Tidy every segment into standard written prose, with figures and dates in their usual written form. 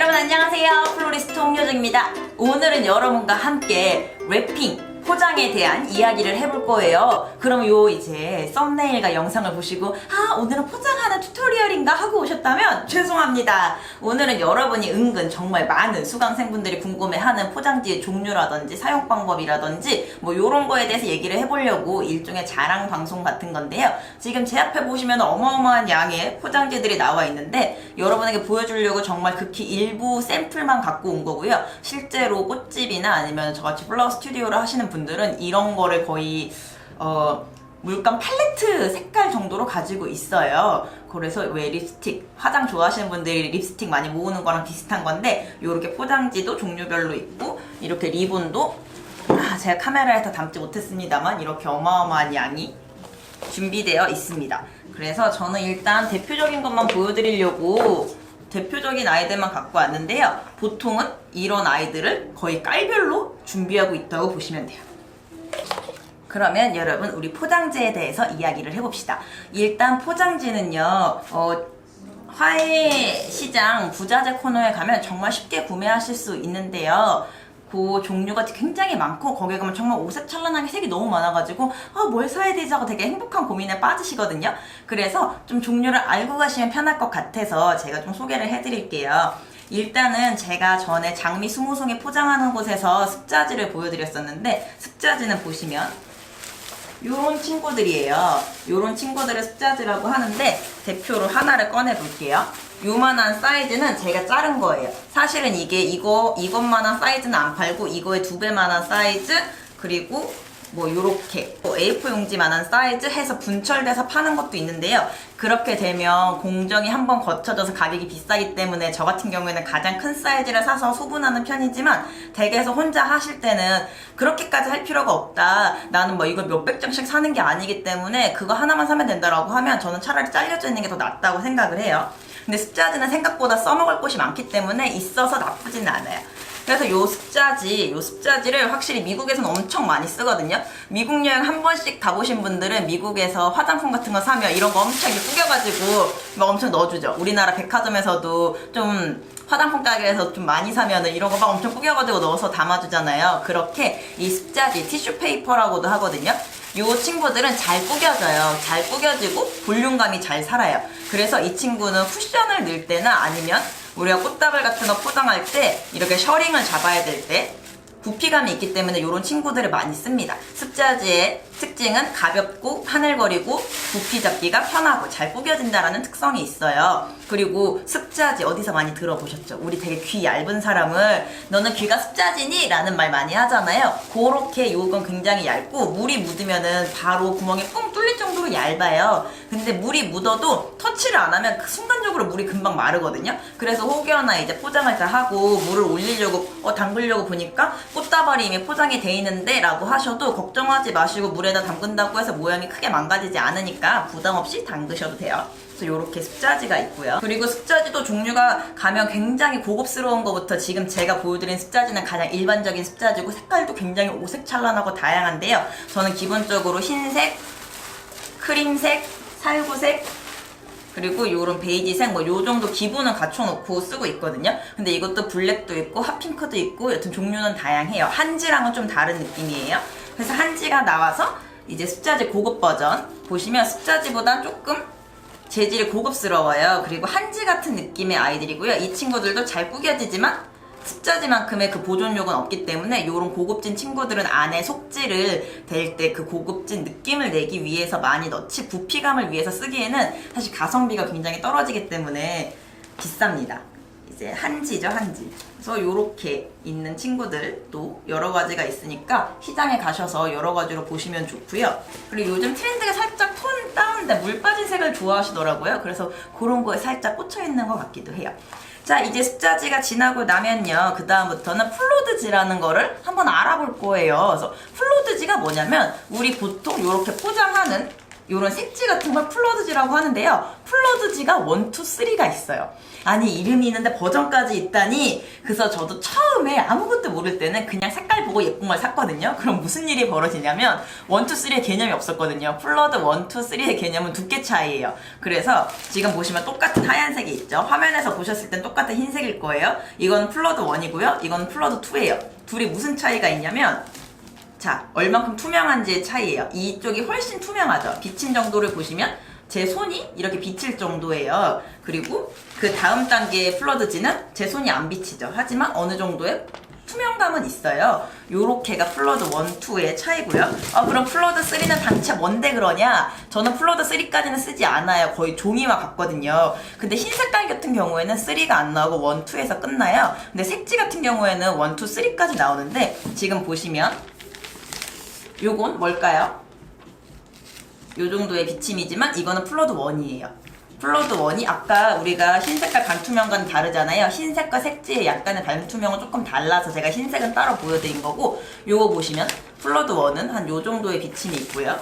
여러분 안녕하세요. 플로리스트 홍효정입니다. 오늘은 여러분과 함께 랩핑, 포장에 대한 이야기를 해볼 거예요. 그럼 이제 썸네일과 영상을 보시고 오늘은 포장하는 튜토리얼인가 하고 오셨다면 죄송합니다. 오늘은 여러분이 은근 정말 많은 수강생분들이 궁금해하는 포장지의 종류라든지 사용 방법이라든지 요런 거에 대해서 얘기를 해보려고 일종의 자랑 방송 같은 건데요. 지금 제 앞에 보시면 어마어마한 양의 포장지들이 나와 있는데 여러분에게 보여주려고 정말 극히 일부 샘플만 갖고 온 거고요. 실제로 꽃집이나 아니면 저같이 플라워 스튜디오를 하시는 분들은 이런 거를 거의 물감 팔레트 색깔 정도로 가지고 있어요. 그래서 왜 립스틱, 화장 좋아하시는 분들이 립스틱 많이 모으는 거랑 비슷한 건데 이렇게 포장지도 종류별로 있고 이렇게 리본도 제가 카메라에 다 담지 못했습니다만 이렇게 어마어마한 양이 준비되어 있습니다. 그래서 저는 일단 대표적인 것만 보여드리려고 대표적인 아이들만 갖고 왔는데요. 보통은 이런 아이들을 거의 깔별로 준비하고 있다고 보시면 돼요. 그러면 여러분 우리 포장지에 대해서 이야기를 해봅시다. 일단 포장지는요 화훼시장 부자재 코너에 가면 정말 쉽게 구매하실 수 있는데요. 그 종류가 굉장히 많고 거기에 가면 정말 오색찬란하게 색이 너무 많아가지고 뭘 사야 되지 하고 되게 행복한 고민에 빠지시거든요. 그래서 좀 종류를 알고 가시면 편할 것 같아서 제가 좀 소개를 해드릴게요. 일단은 제가 전에 장미 20송이 포장하는 곳에서 습자지를 보여드렸었는데 습자지는 보시면 요런 친구들이에요. 요런 친구들을 습자지라고 하는데 대표로 하나를 꺼내 볼게요. 요만한 사이즈는 제가 자른 거예요. 사실은 이것만한 사이즈는 안 팔고 이거의 2배만한 사이즈 그리고 요렇게 A4 용지만한 사이즈 해서 분철돼서 파는 것도 있는데요. 그렇게 되면 공정이 한번 거쳐져서 가격이 비싸기 때문에 저 같은 경우에는 가장 큰 사이즈를 사서 소분하는 편이지만 댁에서 혼자 하실 때는 그렇게까지 할 필요가 없다. 나는 이걸 몇백 장씩 사는 게 아니기 때문에 그거 하나만 사면 된다라고 하면 저는 차라리 잘려져 있는 게 더 낫다고 생각을 해요. 근데 습자지는 생각보다 써먹을 곳이 많기 때문에 있어서 나쁘진 않아요. 그래서 요 습자지를 확실히 미국에서는 엄청 많이 쓰거든요. 미국 여행 한 번씩 가보신 분들은 미국에서 화장품 같은 거 사면 이런 거 엄청 구겨가지고 엄청 넣어주죠. 우리나라 백화점에서도 좀 화장품 가게에서 좀 많이 사면은 이런 거 엄청 구겨가지고 넣어서 담아주잖아요. 그렇게 이 습자지, 티슈 페이퍼라고도 하거든요. 요 친구들은 잘 구겨져요. 잘 구겨지고 볼륨감이 잘 살아요. 그래서 이 친구는 쿠션을 넣을 때나 아니면 우리가 꽃다발 같은 거 포장할 때 이렇게 셔링을 잡아야 될 때 부피감이 있기 때문에 이런 친구들을 많이 씁니다. 습자지의 특징은 가볍고 하늘거리고 부피 잡기가 편하고 잘 구겨진다라는 특성이 있어요. 그리고 습자지 어디서 많이 들어보셨죠? 우리 되게 귀 얇은 사람을 너는 귀가 습자지니? 라는 말 많이 하잖아요. 그렇게 요건 굉장히 얇고 물이 묻으면은 바로 구멍이 뻥 뚫릴 정도로 얇아요. 근데 물이 묻어도 터치를 안 하면 순간적으로 물이 금방 마르거든요. 그래서 혹여나 이제 포장을 다 하고 물을 올리려고 담그려고 보니까 꽃다발이 이미 포장이 돼 있는데 라고 하셔도 걱정하지 마시고 물에다 담근다고 해서 모양이 크게 망가지지 않으니까 부담 없이 담그셔도 돼요. 그래서 요렇게 습자지가 있고요. 그리고 습자지도 종류가 가면 굉장히 고급스러운 것부터 지금 제가 보여드린 습자지는 가장 일반적인 습자지고 색깔도 굉장히 오색찬란하고 다양한데요. 저는 기본적으로 흰색, 크림색, 살구색 그리고 요런 베이지색 요 정도 기본은 갖춰놓고 쓰고 있거든요. 근데 이것도 블랙도 있고 핫핑크도 있고 여튼 종류는 다양해요. 한지랑은 좀 다른 느낌이에요. 그래서 한지가 나와서 이제 습자지 고급 버전 보시면 습자지보단 조금 재질이 고급스러워요. 그리고 한지 같은 느낌의 아이들이고요. 이 친구들도 잘 구겨지지만 습자지만큼의 그 보존력은 없기 때문에 이런 고급진 친구들은 안에 속지를 댈 때 그 고급진 느낌을 내기 위해서 많이 넣지 부피감을 위해서 쓰기에는 사실 가성비가 굉장히 떨어지기 때문에 비쌉니다. 이제 한지죠, 한지. 그래서 요렇게 있는 친구들도 여러 가지가 있으니까 시장에 가셔서 여러 가지로 보시면 좋고요. 그리고 요즘 트렌드가 살짝 톤 다운돼 물 빠진 색을 좋아하시더라고요. 그래서 그런 거에 살짝 꽂혀 있는 것 같기도 해요. 자, 이제 습자지가 지나고 나면요. 그 다음부터는 플로드지라는 거를 한번 알아볼 거예요. 그래서 플로드지가 뭐냐면 우리 보통 이렇게 포장하는 요런 색지 같은 걸 플러드지라고 하는데요. 플러드지가 1, 2, 3가 있어요. 아니 이름이 있는데 버전까지 있다니. 그래서 저도 처음에 아무것도 모를 때는 그냥 색깔 보고 예쁜 걸 샀거든요. 그럼 무슨 일이 벌어지냐면 1, 2, 3의 개념이 없었거든요. 플러드 1, 2, 3의 개념은 두께 차이예요. 그래서 지금 보시면 똑같은 하얀색이 있죠. 화면에서 보셨을 땐 똑같은 흰색일 거예요. 이거는 플러드 1이고요. 이거는 플러드 2예요. 둘이 무슨 차이가 있냐면 자, 얼만큼 투명한지의 차이예요. 이쪽이 훨씬 투명하죠. 비친 정도를 보시면 제 손이 이렇게 비칠 정도예요. 그리고 그 다음 단계의 플러드지는 제 손이 안 비치죠. 하지만 어느 정도의 투명감은 있어요. 요렇게가 플러드 1, 2의 차이고요. 그럼 플러드 3는 당체 뭔데 그러냐? 저는 플러드 3까지는 쓰지 않아요. 거의 종이와 같거든요. 근데 흰 색깔 같은 경우에는 3가 안 나오고 1, 2에서 끝나요. 근데 색지 같은 경우에는 1, 2, 3까지 나오는데 지금 보시면 요건 뭘까요? 요 정도의 비침이지만 이거는 플러드 1이에요. 플러드 1이 아까 우리가 흰색깔 반투명과는 다르잖아요. 흰색과 색지의 약간의 반투명은 조금 달라서 제가 흰색은 따로 보여드린 거고, 요거 보시면 플러드 1은 한 요 정도의 비침이 있고요.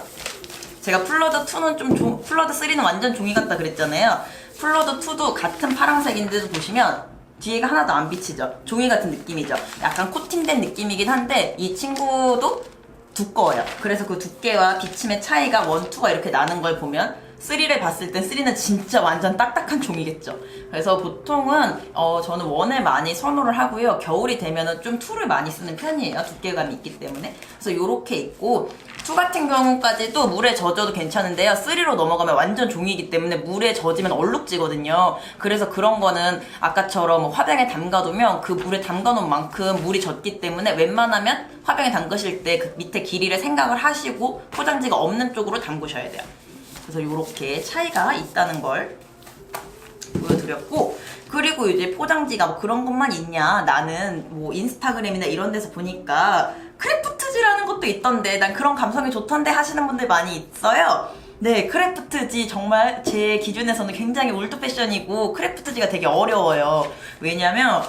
제가 플러드 2는 플러드 3는 완전 종이 같다 그랬잖아요. 플러드 2도 같은 파란색인데도 보시면 뒤에가 하나도 안 비치죠. 종이 같은 느낌이죠. 약간 코팅된 느낌이긴 한데 이 친구도 두꺼워요. 그래서 그 두께와 비침의 차이가 1, 2가 이렇게 나는 걸 보면 3를 봤을 땐 3는 진짜 완전 딱딱한 종이겠죠. 그래서 보통은 저는 1을 많이 선호를 하고요. 겨울이 되면은 좀 2를 많이 쓰는 편이에요. 두께감이 있기 때문에. 그래서 요렇게 있고 2 같은 경우까지도 물에 젖어도 괜찮은데요. 3로 넘어가면 완전 종이기 때문에 물에 젖으면 얼룩지거든요. 그래서 그런 거는 아까처럼 화병에 담가두면 그 물에 담가놓은 만큼 물이 젖기 때문에 웬만하면 화병에 담그실 때 그 밑에 길이를 생각을 하시고 포장지가 없는 쪽으로 담그셔야 돼요. 그래서 이렇게 차이가 있다는 걸 보여드렸고, 그리고 이제 포장지가 뭐 그런 것만 있냐, 나는 뭐 인스타그램이나 이런 데서 보니까 크래프트지라는 것도 있던데 난 그런 감성이 좋던데 하시는 분들 많이 있어요. 네, 크래프트지 정말 제 기준에서는 굉장히 올드 패션이고 크래프트지가 되게 어려워요. 왜냐면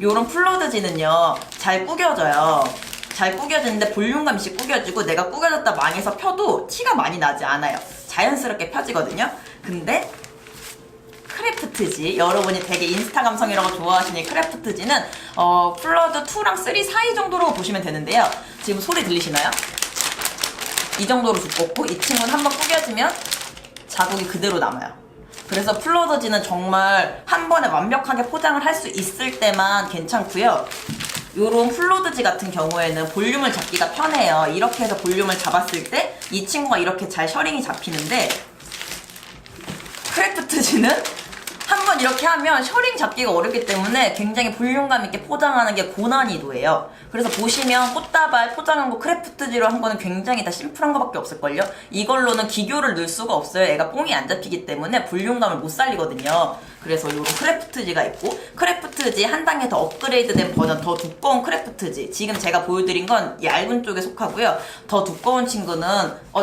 요런 플러드지는요 잘 구겨져요. 잘 구겨지는데 볼륨감 있이 구겨지고 내가 구겨졌다 망해서 펴도 티가 많이 나지 않아요. 자연스럽게 펴지거든요. 근데 크래프트지, 여러분이 되게 인스타 감성이라고 좋아하시는 크래프트지는 플러드 2랑 3 사이 정도로 보시면 되는데요. 지금 소리 들리시나요? 이 정도로 두껍고 이 친구는 한번 구겨지면 자국이 그대로 남아요. 그래서 플러드지는 정말 한 번에 완벽하게 포장을 할 수 있을 때만 괜찮고요. 요런 플러드지 같은 경우에는 볼륨을 잡기가 편해요. 이렇게 해서 볼륨을 잡았을 때 이 친구가 이렇게 잘 셔링이 잡히는데, 크래프트지는 한번 이렇게 하면 셔링 잡기가 어렵기 때문에 굉장히 볼륨감 있게 포장하는 게 고난이도예요. 그래서 보시면 꽃다발 포장한 거 크래프트지로 한 거는 굉장히 다 심플한 거밖에 없을걸요? 이걸로는 기교를 넣을 수가 없어요. 애가 뽕이 안 잡히기 때문에 볼륨감을 못 살리거든요. 그래서 요런 크래프트지가 있고, 크래프트지 한 단계 더 업그레이드된 버전, 더 두꺼운 크래프트지, 지금 제가 보여드린 건 얇은 쪽에 속하고요. 더 두꺼운 친구는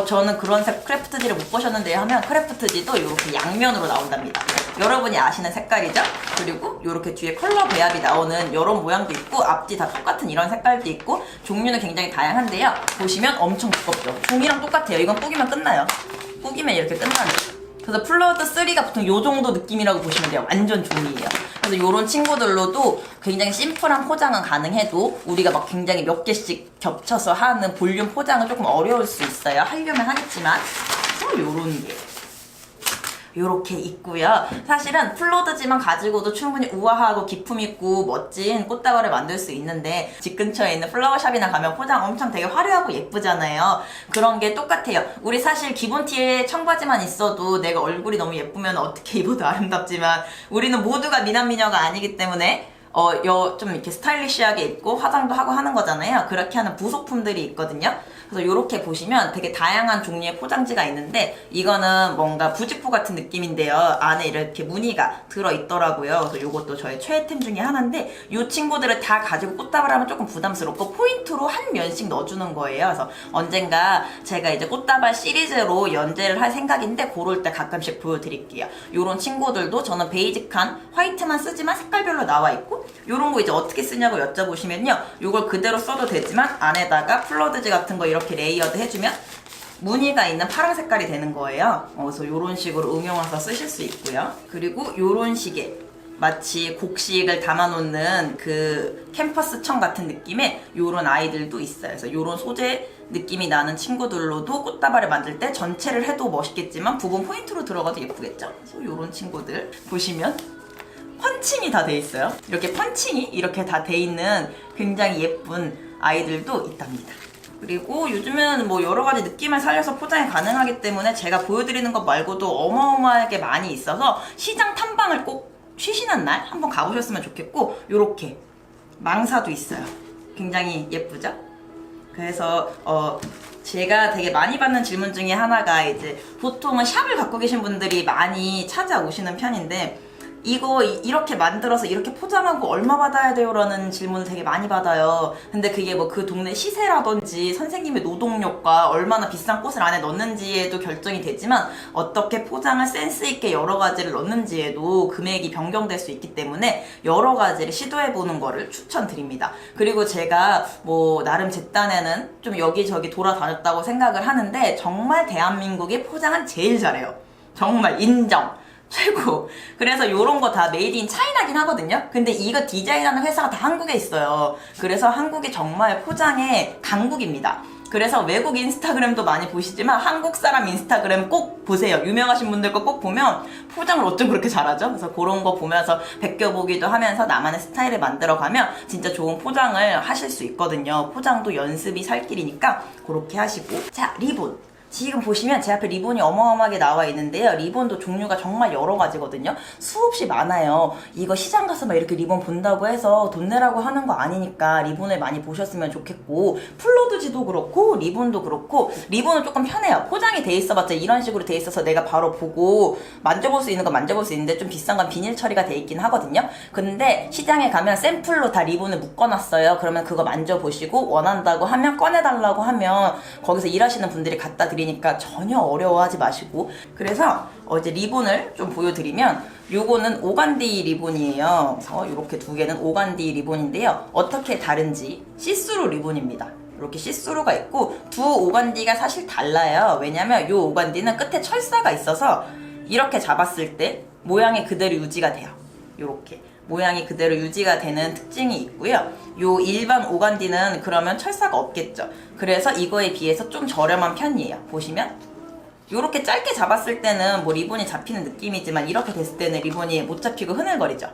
저는 그런 색 크래프트지를 못 보셨는데요 하면 크래프트지도 이렇게 양면으로 나온답니다. 여러분이 아시는 색깔이죠? 그리고 이렇게 뒤에 컬러 배합이 나오는 이런 모양도 있고, 앞뒤 다 똑같은 이런 색깔도 있고, 종류는 굉장히 다양한데요. 보시면 엄청 두껍죠? 종이랑 똑같아요. 이건 꾸기면 끝나요. 꾸기면 이렇게 끝나는. 그래서 플러드 3가 보통 요 정도 느낌이라고 보시면 돼요. 완전 종이에요. 그래서 요런 친구들로도 굉장히 심플한 포장은 가능해도 우리가 막 굉장히 몇 개씩 겹쳐서 하는 볼륨 포장은 조금 어려울 수 있어요. 하려면 하겠지만 요런 게 요렇게 있고요. 사실은 플러드지만 가지고도 충분히 우아하고 기품있고 멋진 꽃다발을 만들 수 있는데, 집 근처에 있는 플라워샵이나 가면 포장 엄청 되게 화려하고 예쁘잖아요. 그런 게 똑같아요. 우리 사실 기본 티에 청바지만 있어도 내가 얼굴이 너무 예쁘면 어떻게 입어도 아름답지만 우리는 모두가 미남미녀가 아니기 때문에 좀 이렇게 스타일리시하게 입고 화장도 하고 하는 거잖아요. 그렇게 하는 부속품들이 있거든요. 그래서 이렇게 보시면 되게 다양한 종류의 포장지가 있는데, 이거는 뭔가 부직포 같은 느낌인데요. 안에 이렇게 무늬가 들어있더라고요. 그래서 이것도 저의 최애템 중에 하나인데, 이 친구들을 다 가지고 꽃다발 하면 조금 부담스럽고 포인트로 한 면씩 넣어주는 거예요. 그래서 언젠가 제가 이제 꽃다발 시리즈로 연재를 할 생각인데 그럴 때 가끔씩 보여드릴게요. 이런 친구들도 저는 베이직한 화이트만 쓰지만 색깔별로 나와 있고, 요런 거 이제 어떻게 쓰냐고 여쭤보시면요, 요걸 그대로 써도 되지만 안에다가 플러드지 같은 거 이렇게 레이어드 해주면 무늬가 있는 파란 색깔이 되는 거예요. 그래서 이런 식으로 응용해서 쓰실 수 있고요. 그리고 이런 식의 마치 곡식을 담아놓는 그 캠퍼스 청 같은 느낌의 요런 아이들도 있어요. 그래서 요런 소재 느낌이 나는 친구들로도 꽃다발을 만들 때 전체를 해도 멋있겠지만 부분 포인트로 들어가도 예쁘겠죠. 그래서 요런 친구들 보시면 펀칭이 다 돼 있어요. 이렇게 펀칭이 이렇게 다 돼 있는 굉장히 예쁜 아이들도 있답니다. 그리고 요즘은 뭐 여러 가지 느낌을 살려서 포장이 가능하기 때문에 제가 보여드리는 것 말고도 어마어마하게 많이 있어서 시장 탐방을 꼭 쉬시는 날 한번 가보셨으면 좋겠고, 요렇게 망사도 있어요. 굉장히 예쁘죠? 그래서 제가 되게 많이 받는 질문 중에 하나가 이제 보통은 샵을 갖고 계신 분들이 많이 찾아오시는 편인데, 이거 이렇게 만들어서 이렇게 포장하고 얼마 받아야 돼요? 라는 질문을 되게 많이 받아요. 근데 그게 뭐 그 동네 시세라든지 선생님의 노동력과 얼마나 비싼 꽃을 안에 넣는지에도 결정이 되지만, 어떻게 포장을 센스 있게 여러 가지를 넣는지에도 금액이 변경될 수 있기 때문에 여러 가지를 시도해보는 거를 추천드립니다. 그리고 제가 뭐 나름 제 딴에는 좀 여기저기 돌아다녔다고 생각을 하는데, 정말 대한민국의 포장은 제일 잘해요. 정말 인정. 최고. 그래서 요런 거 다 메이드 인 차이나긴 하거든요. 근데 이거 디자인하는 회사가 다 한국에 있어요. 그래서 한국이 정말 포장의 강국입니다. 그래서 외국 인스타그램도 많이 보시지만 한국 사람 인스타그램 꼭 보세요. 유명하신 분들 거 꼭 보면 포장을 어쩜 그렇게 잘하죠? 그래서 그런 거 보면서 베껴보기도 하면서 나만의 스타일을 만들어가면 진짜 좋은 포장을 하실 수 있거든요. 포장도 연습이 살 길이니까 그렇게 하시고. 자, 리본. 지금 보시면 제 앞에 리본이 어마어마하게 나와 있는데요. 리본도 종류가 정말 여러 가지거든요. 수없이 많아요. 이거 시장 가서 막 이렇게 리본 본다고 해서 돈 내라고 하는 거 아니니까 리본을 많이 보셨으면 좋겠고, 플로드지도 그렇고 리본도 그렇고, 리본은 조금 편해요. 포장이 돼 있어봤자 이런 식으로 돼 있어서 내가 바로 보고 만져볼 수 있는 건 만져볼 수 있는데, 좀 비싼 건 비닐 처리가 돼 있긴 하거든요. 근데 시장에 가면 샘플로 다 리본을 묶어놨어요. 그러면 그거 만져보시고 원한다고 하면, 꺼내달라고 하면 거기서 일하시는 분들이 갖다 드리니까 전혀 어려워하지 마시고. 그래서 이제 리본을 좀 보여드리면, 요거는 오간디 리본이에요. 그래서 이렇게 두 개는 오간디 리본인데요. 어떻게 다른지, 시스루 리본입니다. 이렇게 시스루가 있고, 두 오간디가 사실 달라요. 왜냐면 요 오간디는 끝에 철사가 있어서 이렇게 잡았을 때 모양이 그대로 유지가 돼요. 요렇게 모양이 그대로 유지가 되는 특징이 있고요. 요 일반 오간디는 그러면 철사가 없겠죠. 그래서 이거에 비해서 좀 저렴한 편이에요. 보시면 요렇게 짧게 잡았을 때는 뭐 리본이 잡히는 느낌이지만, 이렇게 됐을 때는 리본이 못 잡히고 흐늘거리죠.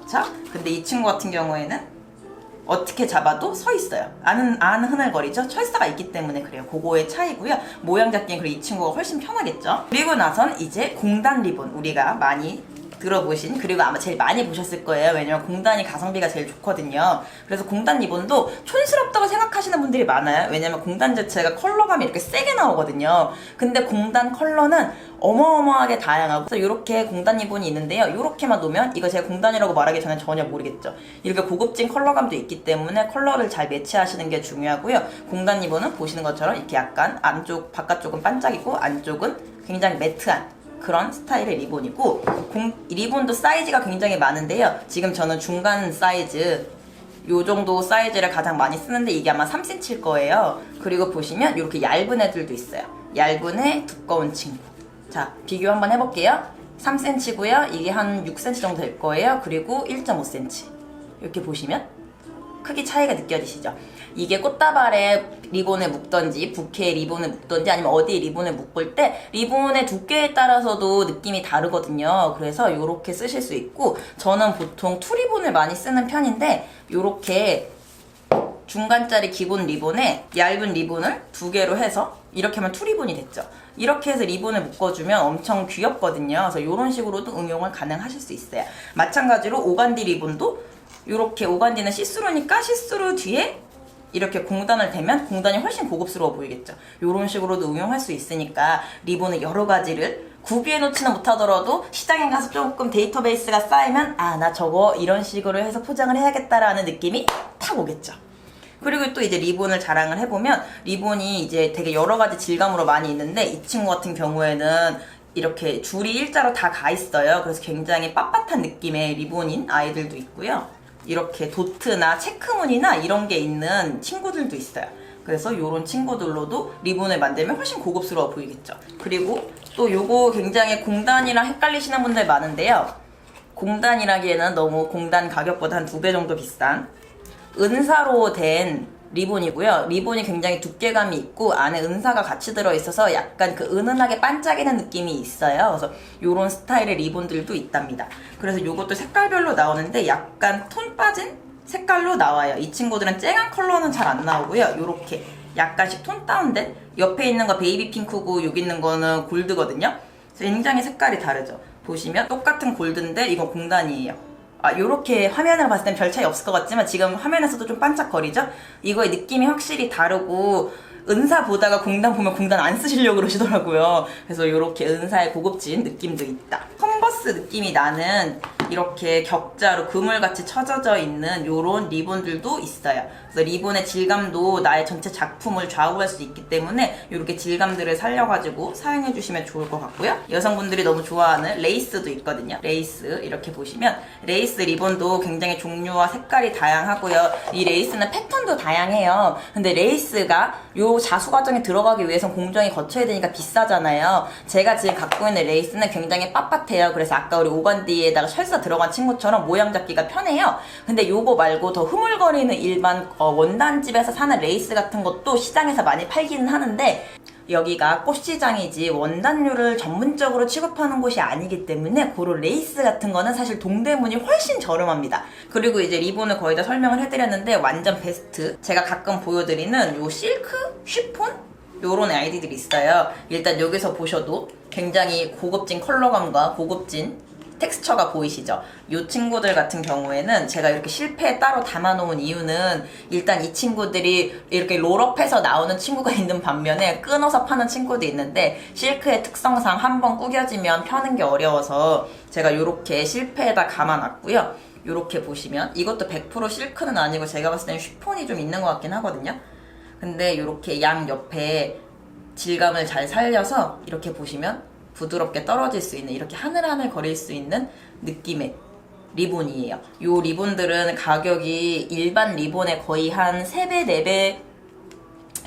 자, 근데 이 친구 같은 경우에는 어떻게 잡아도 서 있어요. 안 흐늘거리죠? 철사가 있기 때문에 그래요. 그거의 차이고요. 모양 잡기엔 그리고 이 친구가 훨씬 편하겠죠. 그리고 나선 이제 공단 리본, 우리가 많이 들어보신, 그리고 아마 제일 많이 보셨을 거예요. 왜냐면 공단이 가성비가 제일 좋거든요. 그래서 공단 리본도 촌스럽다고 생각하시는 분들이 많아요. 왜냐면 공단 자체가 컬러감이 이렇게 세게 나오거든요. 근데 공단 컬러는 어마어마하게 다양하고, 그래서 이렇게 공단 리본이 있는데요. 이렇게만 놓으면, 이거 제가 공단이라고 말하기 전에 전혀 모르겠죠. 이렇게 고급진 컬러감도 있기 때문에 컬러를 잘 매치하시는 게 중요하고요. 공단 리본은 보시는 것처럼 이렇게 약간 안쪽, 바깥쪽은 반짝이고 안쪽은 굉장히 매트한 그런 스타일의 리본이고, 리본도 사이즈가 굉장히 많은데요. 지금 저는 중간 사이즈, 요 정도 사이즈를 가장 많이 쓰는데 이게 아마 3cm일 거예요. 그리고 보시면 이렇게 얇은 애들도 있어요. 얇은 애, 두꺼운 친구. 자, 비교 한번 해볼게요. 3cm고요. 이게 한 6cm 정도 될 거예요. 그리고 1.5cm. 이렇게 보시면 크기 차이가 느껴지시죠? 이게 꽃다발에 리본을 묶던지 부케에 리본을 묶던지 아니면 어디에 리본을 묶을 때 리본의 두께에 따라서도 느낌이 다르거든요. 그래서 이렇게 쓰실 수 있고, 저는 보통 투리본을 많이 쓰는 편인데, 이렇게 중간짜리 기본 리본에 얇은 리본을 두 개로 해서 이렇게 하면 투리본이 됐죠. 이렇게 해서 리본을 묶어주면 엄청 귀엽거든요. 그래서 이런 식으로도 응용을 가능하실 수 있어요. 마찬가지로 오간디 리본도 이렇게, 오간디는 시스루니까 시스루 뒤에 이렇게 공단을 대면 공단이 훨씬 고급스러워 보이겠죠. 이런 식으로도 응용할 수 있으니까 리본의 여러 가지를 구비해 놓지는 못하더라도 시장에 가서 조금 데이터베이스가 쌓이면, 아, 나 저거 이런 식으로 해서 포장을 해야겠다라는 느낌이 탁 오겠죠. 그리고 또 이제 리본을 자랑을 해보면, 리본이 이제 되게 여러 가지 질감으로 많이 있는데, 이 친구 같은 경우에는 이렇게 줄이 일자로 다 가 있어요. 그래서 굉장히 빳빳한 느낌의 리본인 아이들도 있고요. 이렇게 도트나 체크무늬나 이런 게 있는 친구들도 있어요. 그래서 이런 친구들로도 리본을 만들면 훨씬 고급스러워 보이겠죠. 그리고 또 요거 굉장히 공단이랑 헷갈리시는 분들 많은데요. 공단이라기에는 너무 공단 가격보다 한 2배 정도 비싼 은사로 된 리본이고요. 리본이 굉장히 두께감이 있고 안에 은사가 같이 들어있어서 약간 그 은은하게 반짝이는 느낌이 있어요. 그래서 요런 스타일의 리본들도 있답니다. 그래서 요것도 색깔별로 나오는데 약간 톤 빠진 색깔로 나와요. 이 친구들은 쨍한 컬러는 잘 안 나오고요. 요렇게 약간씩 톤 다운된, 옆에 있는 거 베이비 핑크고 여기 있는 거는 골드거든요. 그래서 굉장히 색깔이 다르죠. 보시면 똑같은 골드인데 이건 공단이에요. 요렇게 화면으로 봤을 땐 별 차이 없을 것 같지만 지금 화면에서도 좀 반짝거리죠? 이거의 느낌이 확실히 다르고 은사 보다가 공단 보면 공단 안 쓰시려고 그러시더라고요. 그래서 이렇게 은사의 고급진 느낌도 있다. 컨버스 느낌이 나는 이렇게 격자로 그물같이 쳐져져 있는 이런 리본들도 있어요. 그래서 리본의 질감도 나의 전체 작품을 좌우할 수 있기 때문에 이렇게 질감들을 살려가지고 사용해주시면 좋을 것 같고요. 여성분들이 너무 좋아하는 레이스도 있거든요. 레이스 이렇게 보시면 레이스 리본도 굉장히 종류와 색깔이 다양하고요. 이 레이스는 패턴도 다양해요. 근데 레이스가 요 자수 과정에 들어가기 위해선 공정이 거쳐야 되니까 비싸잖아요. 제가 지금 갖고 있는 레이스는 굉장히 빳빳해요. 그래서 아까 우리 오건디에다가 설사 들어간 친구처럼 모양 잡기가 편해요. 근데 요거 말고 더 흐물거리는 일반 원단집에서 사는 레이스 같은 것도 시장에서 많이 팔기는 하는데 여기가 꽃시장이지 원단류를 전문적으로 취급하는 곳이 아니기 때문에 그런 레이스 같은 거는 사실 동대문이 훨씬 저렴합니다. 그리고 이제 리본을 거의 다 설명을 해드렸는데 완전 베스트 제가 가끔 보여드리는 요 실크? 쉬폰? 요런 아이디들이 있어요. 일단 여기서 보셔도 굉장히 고급진 컬러감과 고급진 텍스처가 보이시죠? 이 친구들 같은 경우에는 제가 이렇게 실패에 따로 담아놓은 이유는 일단 이 친구들이 이렇게 롤업해서 나오는 친구가 있는 반면에 끊어서 파는 친구도 있는데 실크의 특성상 한번 구겨지면 펴는 게 어려워서 제가 이렇게 실패에다 감아놨고요. 이렇게 보시면 이것도 100% 실크는 아니고 제가 봤을 때는 쉬폰이 좀 있는 것 같긴 하거든요. 근데 이렇게 양 옆에 질감을 잘 살려서 이렇게 보시면 부드럽게 떨어질 수 있는 이렇게 하늘하늘 거릴 수 있는 느낌의 리본이에요. 이 리본들은 가격이 일반 리본의 거의 한 3배, 4배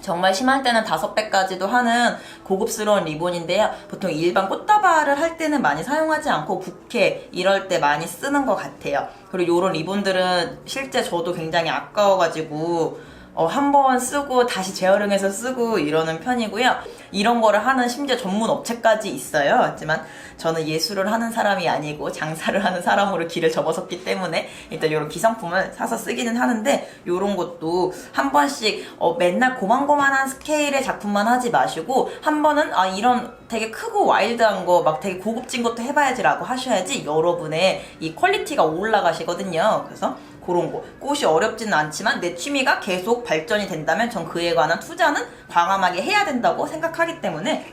정말 심할 때는 5배까지도 하는 고급스러운 리본인데요. 보통 일반 꽃다발을 할 때는 많이 사용하지 않고 부케 이럴 때 많이 쓰는 것 같아요. 그리고 이런 리본들은 실제 저도 굉장히 아까워가지고 한 번 쓰고 다시 재활용해서 쓰고 이러는 편이고요. 이런 거를 하는 심지어 전문 업체까지 있어요. 하지만 저는 예술을 하는 사람이 아니고 장사를 하는 사람으로 길을 접어섰기 때문에 일단 이런 기성품을 사서 쓰기는 하는데 이런 것도 한 번씩 맨날 고만고만한 스케일의 작품만 하지 마시고 한 번은 이런 되게 크고 와일드한 거 막 되게 고급진 것도 해봐야지라고 하셔야지 여러분의 이 퀄리티가 올라가시거든요. 그래서 그런 거. 꽃이 어렵지는 않지만 내 취미가 계속 발전이 된다면 전 그에 관한 투자는 과감하게 해야 된다고 생각하기 때문에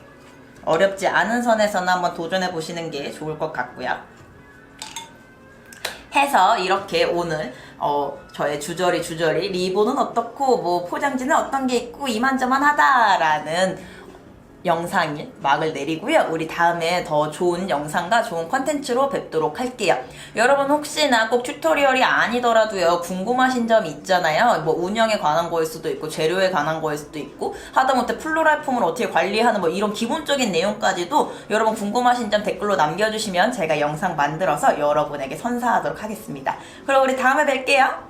어렵지 않은 선에서는 한번 도전해 보시는 게 좋을 것 같고요. 해서 이렇게 오늘 저의 주저리 리본은 어떻고 뭐 포장지는 어떤 게 있고 이만저만 하다라는 영상이 막을 내리고요. 우리 다음에 더 좋은 영상과 좋은 컨텐츠로 뵙도록 할게요. 여러분 혹시나 꼭 튜토리얼이 아니더라도요. 궁금하신 점이 있잖아요. 뭐 운영에 관한 거일 수도 있고 재료에 관한 거일 수도 있고 하다못해 플로랄폼을 어떻게 관리하는 뭐 이런 기본적인 내용까지도 여러분 궁금하신 점 댓글로 남겨주시면 제가 영상 만들어서 여러분에게 선사하도록 하겠습니다. 그럼 우리 다음에 뵐게요.